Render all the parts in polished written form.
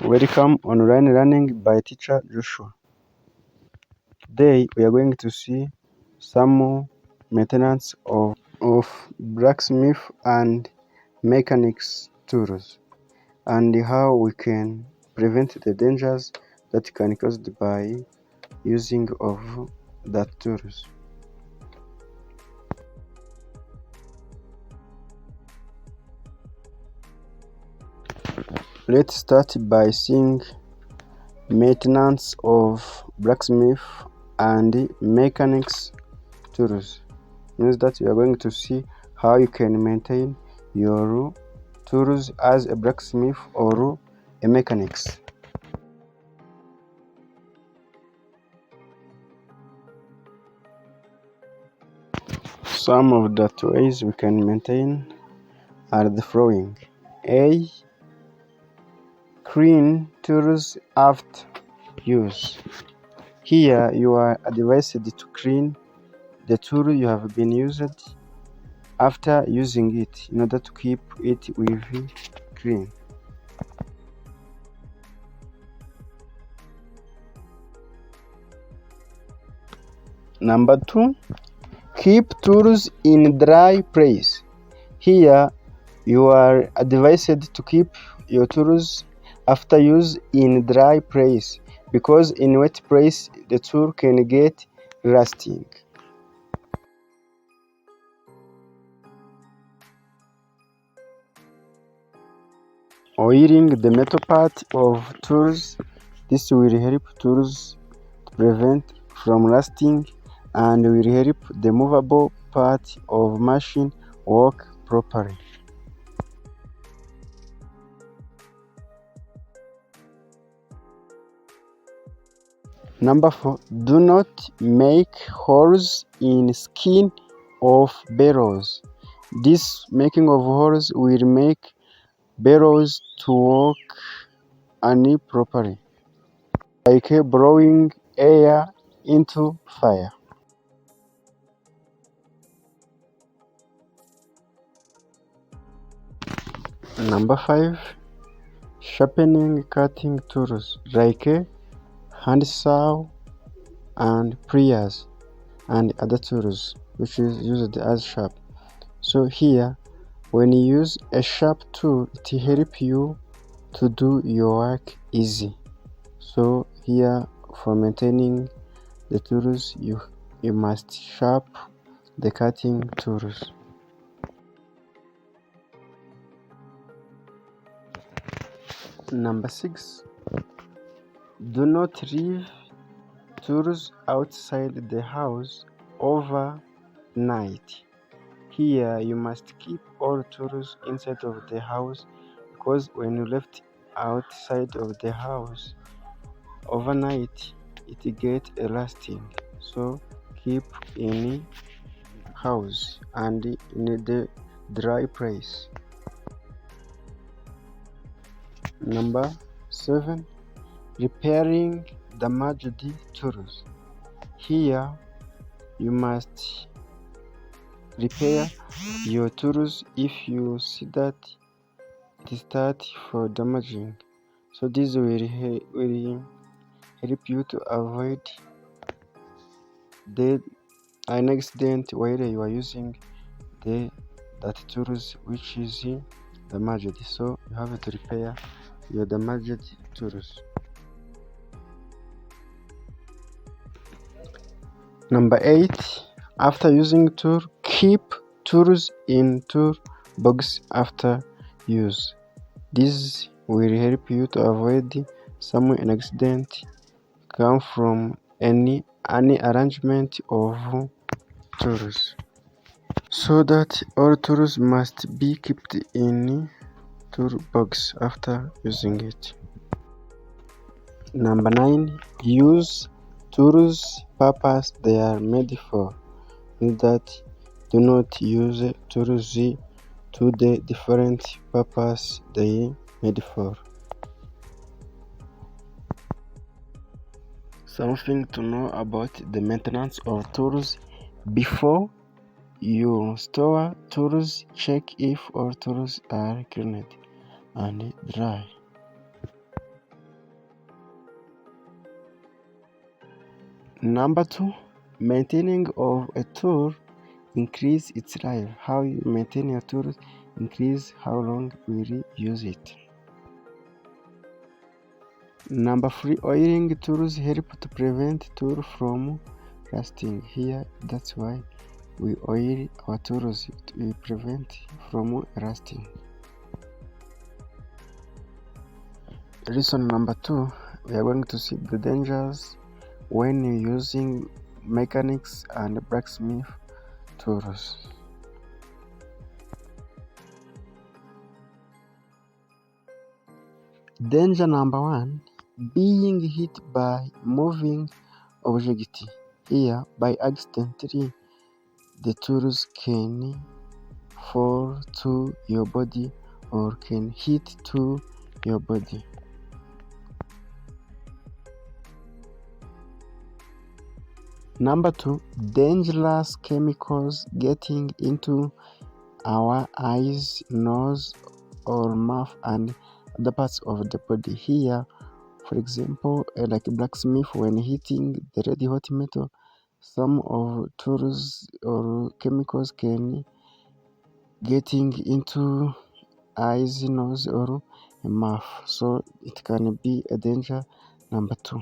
Welcome online learning by teacher Joshua. Today we are going to see some maintenance of blacksmith and mechanics tools and how we can prevent the dangers that can caused by using of that tools. Let's start by seeing maintenance of blacksmith and mechanics tools. Means that you are going to see how you can maintain your tools as a blacksmith or a mechanics. Some of the ways we can maintain are the following. A. Clean tools after use. Here you are advised to clean the tool you have been used after using it in order to keep it with clean. Number 2, keep tools in dry place. Here you are advised to keep your tools after use in dry place because in wet place the tool can get rusting. Oiling the metal part of tools. This will help tools to prevent from rusting and will help the movable part of machine work properly. Number 4, do not make holes in skin of barrels. This making of holes will make barrels to work improperly, like blowing air into fire. Number 5, sharpening cutting tools like handsaw and pliers and other tools which is used as sharp. So here when you use a sharp tool it helps you to do your work easy. So here for maintaining the tools you must sharp the cutting tools. Number 6, do not leave tools outside the house overnight. Here you must keep all tools inside of the house because when you left outside of the house overnight it get rusting. So keep in house and in the dry place. Number 7, repairing damaged tools. Here you must repair your tools if you see that it start for damaging. So this will help you to avoid an accident while you are using that tools which is damaged. So you have to repair your damaged tools. Number 8, after using tool, keep tools in tool box after use. This will help you to avoid some accident come from any arrangement of tools. So that all tools must be kept in tool box after using it. Number 9, use tools purpose they are made for. Means that do not use tools to the different purpose they made for. Something to know about the maintenance of tools. Before you store tools, check if all tools are cleaned and dry. Number 2, maintaining of a tool increase its life. How you maintain your tool increase how long will you use it. Number 3, oiling tools help to prevent tool from rusting. Here, that's why we oil our tools to prevent from rusting. Lesson number 2, we are going to see the dangers when using mechanics and blacksmith tools. Danger number 1, being hit by moving object. Here, by accidentally, the tools can fall to your body or can hit to your body. Number 2, dangerous chemicals getting into our eyes, nose, or mouth and other parts of the body. Here, for example, like blacksmith, when hitting the red hot metal, some of tools or chemicals can getting into eyes, nose, or mouth, so it can be a danger. Number 2.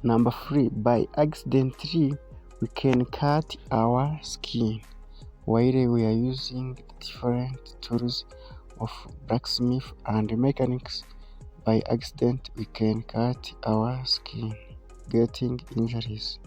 Number 3, by accidentally we can cut our skin while we are using different tools of blacksmith and mechanics. By accident we can cut our skin, getting injuries.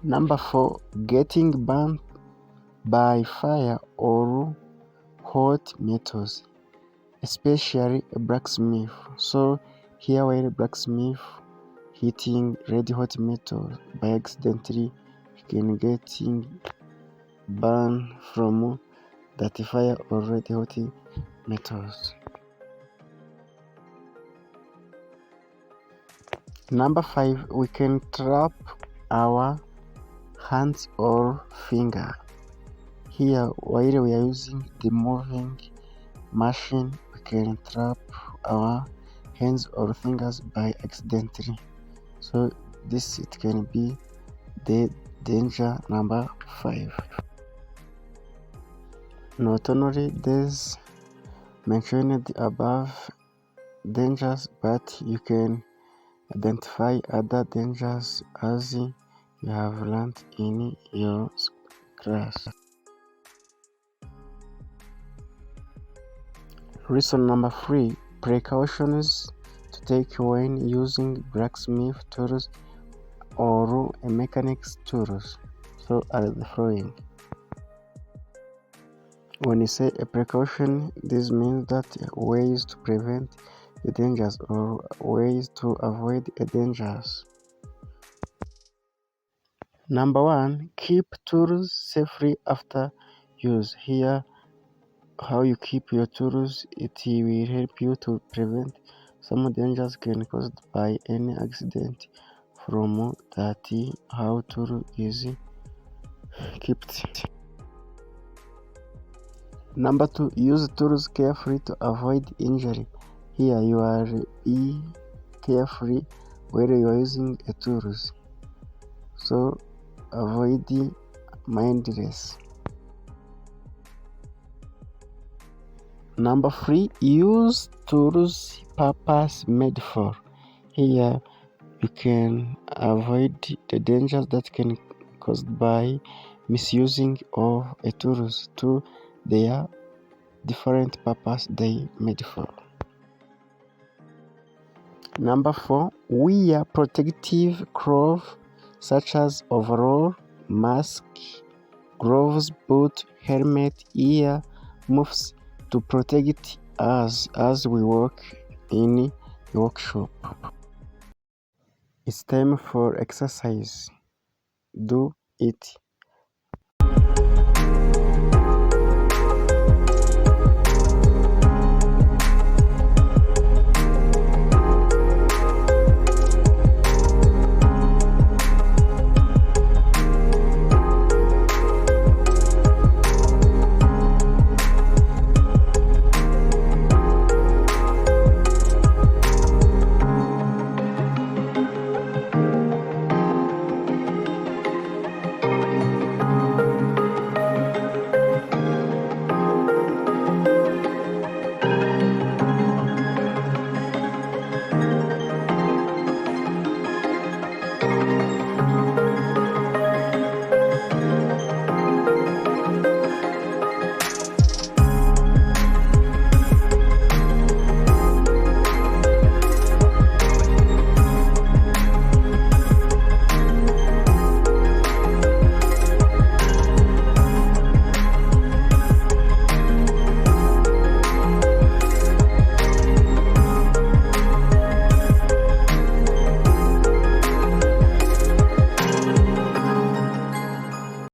Number 4, getting burnt by fire or hot metals, especially a blacksmith. So here, while blacksmith hitting red hot metal by accidentally, he can getting burned from that fire or red hot metals. Number 5, we can trap our hands or finger. Here, while we are using the moving machine, we can trap our hands or fingers by accidentally. So this it can be the danger number 5. Not only these mentioned above dangers, but you can identify other dangers as you have learned in your class. Reason number 3, precautions to take when using blacksmith tools or a mechanic's tools. So are the following. When you say a precaution, this means that ways to prevent the dangers or ways to avoid the dangers. Number 1, keep tools safely after use. Here, how you keep your tools, it will help you to prevent some dangers can caused by any accident from that how tool is kept. Number 2, use tools carefully to avoid injury. Here you are be carefully where you are using a tools, so avoid mindless. Number 3, use tools purpose made for. Here you can avoid the dangers that can caused by misusing of a tools to their different purpose they made for. Number 4, wear protective clothes such as overall, mask, gloves, boot, helmet, ear muffs to protect us as we work in the workshop. It's time for exercise. Do it.